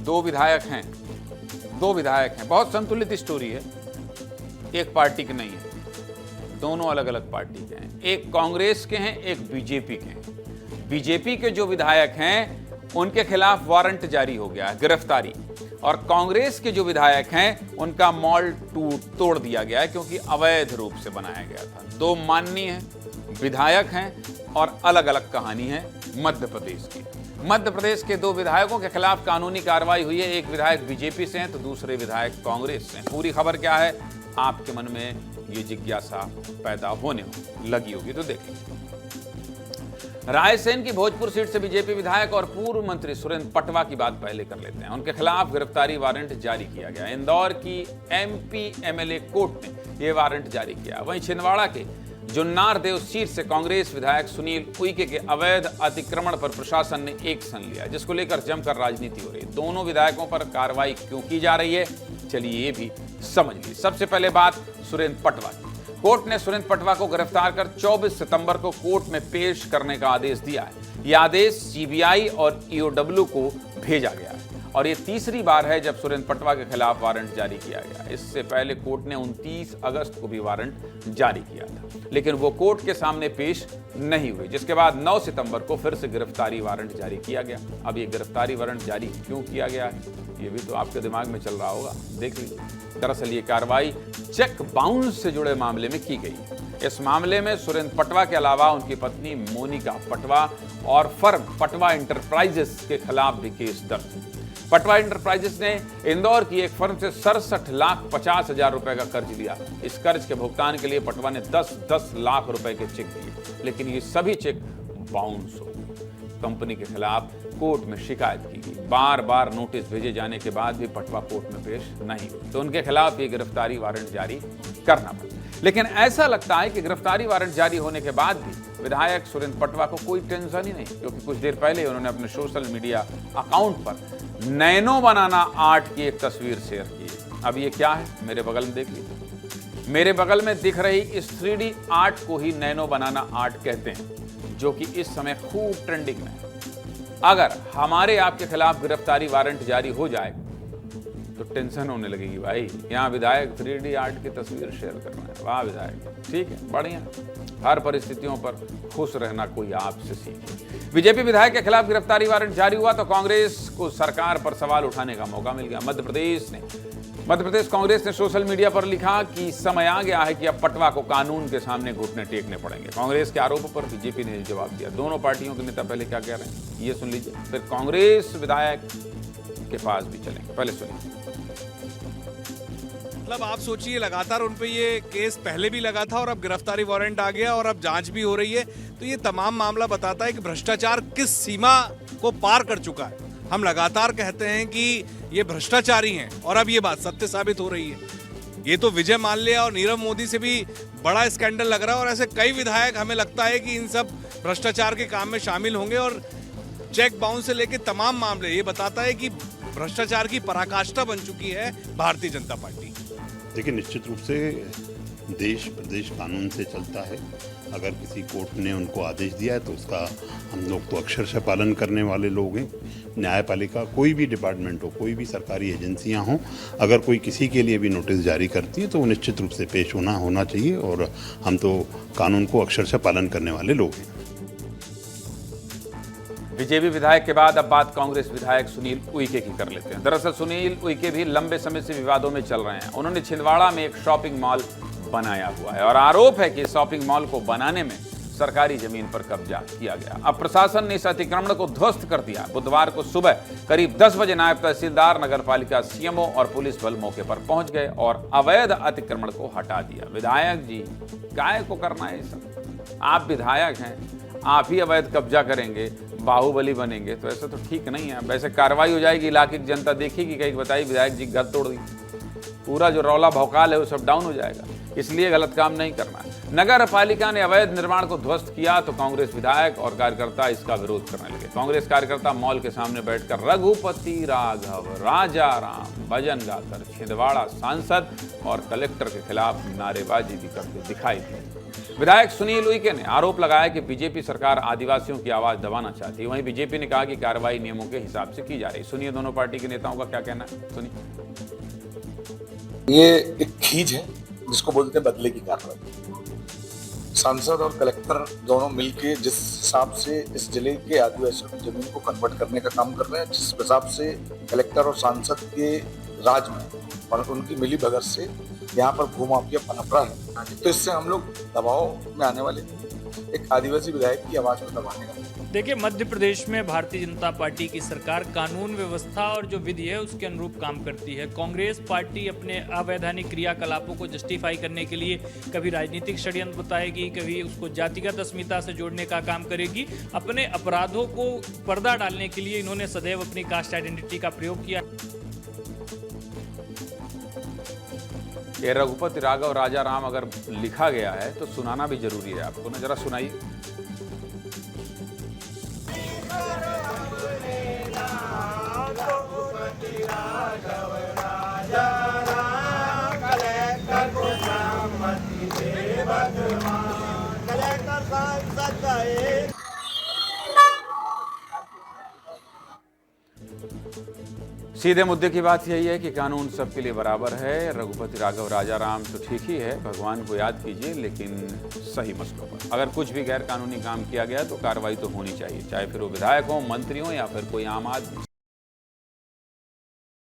दो विधायक हैं, बहुत संतुलित स्टोरी है। एक पार्टी के नहीं है, दोनों अलग अलग पार्टी के हैं। एक कांग्रेस के हैं, एक बीजेपी के हैं। बीजेपी के जो विधायक हैं उनके खिलाफ वारंट जारी हो गया है, गिरफ्तारी। और कांग्रेस के जो विधायक हैं उनका मॉल तोड़ दिया गया है, क्योंकि अवैध रूप से बनाया गया था। दो माननीय विधायक हैं और अलग अलग कहानी है मध्य प्रदेश की। मध्य प्रदेश के दो विधायकों के खिलाफ कानूनी कार्रवाई हुई है। एक विधायक बीजेपी से हैं तो दूसरे विधायक कांग्रेस से हैं। पूरी खबर क्या है, आपके मन में ये जिज्ञासा पैदा होने लगी होगी तो देखिए। रायसेन की भोजपुर सीट से बीजेपी विधायक और पूर्व मंत्री सुरेंद्र पटवा की बात पहले कर लेते हैं। उनके खिलाफ गिरफ्तारी वारंट जारी किया गया। इंदौर की एमपी एमएलए कोर्ट ने यह वारंट जारी किया। वहीं छिंदवाड़ा के जुन्नार देव सीट से कांग्रेस विधायक सुनील उइके के अवैध अतिक्रमण पर प्रशासन ने एक्शन लिया, जिसको लेकर जमकर राजनीति हो रही है। दोनों विधायकों पर कार्रवाई क्यों की जा रही है, चलिए ये भी समझ लीजिए। सबसे पहले बात सुरेंद्र पटवा की। कोर्ट ने सुरेंद्र पटवा को गिरफ्तार कर 24 सितंबर को कोर्ट में पेश करने का आदेश दिया है। यह आदेश सीबीआई और ईओडब्ल्यू को भेजा गया है और ये तीसरी बार है जब सुरेंद्र पटवा के खिलाफ वारंट जारी किया गया। इससे पहले कोर्ट ने 29 अगस्त को भी वारंट जारी किया था, लेकिन वो कोर्ट के सामने पेश नहीं हुए, जिसके बाद 9 सितंबर को फिर से गिरफ्तारी वारंट जारी किया गया। अब ये गिरफ्तारी वारंट जारी क्यों किया गया है, ये भी तो आपके दिमाग में चल रहा होगा, देख लीजिए। दरअसल ये कार्रवाई चेक बाउंस से जुड़े मामले में की गई है। इस मामले में सुरेंद्र पटवा के अलावा उनकी पत्नी मोनिका पटवा और फर्म पटवा इंटरप्राइजेस के खिलाफ भी केस दर्ज है। पटवा इंटरप्राइजेस ने इंदौर की एक फर्म से 67,50,000 रुपए का कर्ज लिया। इस कर्ज के भुगतान के लिए पटवा ने 10-10 लाख रुपए के चेक दिए, लेकिन ये सभी चेक बाउंस हो गए। कंपनी के खिलाफ कोर्ट में शिकायत की गई। बार बार नोटिस भेजे जाने के बाद भी पटवा कोर्ट में पेश नहीं हुए, तो उनके खिलाफ ये गिरफ्तारी वारंट जारी करना पड़ा। लेकिन ऐसा लगता है कि गिरफ्तारी वारंट जारी होने के बाद भी विधायक सुरेंद्र पटवा को कोई टेंशन ही नहीं, क्योंकि कुछ देर पहले उन्होंने अपने सोशल मीडिया अकाउंट पर नैनो बनाना आर्ट की एक तस्वीर शेयर की है। अब ये क्या है, मेरे बगल में देख लीजिए। मेरे बगल में दिख रही इस 3D आर्ट को ही नैनो बनाना आर्ट कहते हैं, जो कि इस समय खूब ट्रेंडिंग में है। अगर हमारे आपके खिलाफ गिरफ्तारी वारंट जारी हो जाए तो टेंशन होने लगेगी भाई। यहाँ विधायक 3D आर्ट की तस्वीर शेयर कर रहे हैं, वाह विधायक, ठीक है, बढ़िया। हर परिस्थितियों पर खुश रहना कोई आपसे सीखे। बीजेपी विधायक के खिलाफ गिरफ्तारी वारंट जारी हुआ तो कांग्रेस को सरकार पर सवाल उठाने का मौका मिल गया। मध्य प्रदेश कांग्रेस ने सोशल मीडिया पर लिखा कि समय आ गया है कि अब पटवा को कानून के सामने घुटने टेकने पड़ेंगे। कांग्रेस के आरोपों पर बीजेपी ने जवाब दिया। दोनों पार्टियों के नेता पहले क्या कह रहे हैं ये सुन लीजिए, फिर कांग्रेस विधायक के पास भी चलेंगे। पहले सुनिए। मतलब आप सोचिए, लगातार उन पे ये केस पहले भी लगा था और अब गिरफ्तारी वारंट आ गया और अब जांच भी हो रही है, तो ये तमाम मामला बताता है कि भ्रष्टाचार किस सीमा को पार कर चुका है। हम लगातार कहते हैं कि ये भ्रष्टाचारी हैं और अब ये बात सत्य साबित हो रही है। ये तो विजय माल्या और नीरव मोदी से भी बड़ा स्कैंडल लग रहा है और ऐसे कई विधायक हमें लगता है कि इन सब भ्रष्टाचार के काम में शामिल होंगे और चेक बाउंस से लेकर तमाम मामले, ये बताता है कि भ्रष्टाचार की पराकाष्ठा बन चुकी है भारतीय जनता पार्टी। देखिए, निश्चित रूप से देश प्रदेश कानून से चलता है। अगर किसी कोर्ट ने उनको आदेश दिया है तो उसका हम लोग तो अक्षरशः पालन करने वाले लोग हैं। न्यायपालिका कोई भी डिपार्टमेंट हो, कोई भी सरकारी एजेंसियां हों, अगर कोई किसी के लिए भी नोटिस जारी करती है तो वो निश्चित रूप से पेश होना चाहिए और हम तो कानून को अक्षरशः पालन करने वाले लोग हैं। बीजेपी विधायक के बाद अब बात कांग्रेस विधायक सुनील उइके की कर लेते हैं। दरअसल सुनील उइके भी लंबे समय से विवादों में चल रहे हैं। उन्होंने छिंदवाड़ा में एक शॉपिंग मॉल बनाया हुआ है और आरोप है कि शॉपिंग मॉल को बनाने में सरकारी जमीन पर कब्जा किया गया। अब प्रशासन ने इस अतिक्रमण को ध्वस्त कर दिया। बुधवार को सुबह करीब 10 बजे नायब तहसीलदार, नगरपालिका सीएमओ और पुलिस बल मौके पर पहुंच गए और अवैध अतिक्रमण को हटा दिया। विधायक जी, काय को करना है ये सब? आप विधायक हैं, आप ही अवैध कब्जा करेंगे, बाहुबली बनेंगे, तो ऐसा तो ठीक नहीं है। वैसे कार्रवाई हो जाएगी, इलाके की जनता देखेगी, कहीं बताइए विधायक जी घर तोड़ दी, पूरा जो रौला भौकाल है वो सब डाउन हो जाएगा। इसलिए गलत काम नहीं करना है। नगर पालिका ने अवैध निर्माण को ध्वस्त किया तो कांग्रेस विधायक और कार्यकर्ता इसका विरोध करने लगे। कांग्रेस कार्यकर्ता मॉल के सामने बैठकर रघुपति राघव राजा राम भजन गाकर छिंदवाड़ा सांसद और कलेक्टर के खिलाफ नारेबाजी भी करते दिखाई दी। विधायक सुनील उइके ने आरोप लगाया कि बीजेपी सरकार आदिवासियों की आवाज दबाना चाहती है। वहीं बीजेपी ने कहा कि कार्रवाई नियमों के हिसाब से की जा रही। सुनिए दोनों पार्टी के नेताओं का क्या कहना है, सुनिए। ये एक खींच है जिसको बोलते हैं बदले की कार्रवाई। सांसद और कलेक्टर दोनों मिलके जिस हिसाब से इस जिले के आदिवासियों की जमीन को कन्वर्ट करने का काम कर रहे हैं, जिस हिसाब से कलेक्टर और सांसद के राज में और उनकी मिली भगत से यहाँ पर भूमाफिया पनप रहा है, तो इससे हम लोग दबाव में आने वाले हैं। एक आदिवासी विधायक की आवाज को दबाने का। देखिए, मध्य प्रदेश में भारतीय जनता पार्टी की सरकार कानून व्यवस्था और जो विधि है उसके अनुरूप काम करती है। कांग्रेस पार्टी अपने अवैधानिक क्रियाकलापों को जस्टिफाई करने के लिए कभी राजनीतिक षड्यंत्र बताएगी, कभी उसको जातिगत अस्मिता से जोड़ने का काम करेगी। अपने अपराधों को पर्दा डालने के लिए इन्होंने सदैव अपनी कास्ट आइडेंटिटी का प्रयोग किया। ये रघुपति राघव राजा राम अगर लिखा गया है तो सुनाना भी जरूरी है आपको ना, जरा सुनाइए। सीधे मुद्दे की बात यही है कि कानून सबके लिए बराबर है। रघुपति राघव राजा राम तो ठीक ही है, भगवान को याद कीजिए, लेकिन सही मसलों पर अगर कुछ भी गैर कानूनी काम किया गया तो कार्रवाई तो होनी चाहिए, चाहे फिर वो विधायक हो, मंत्री हो या फिर कोई आम आदमी।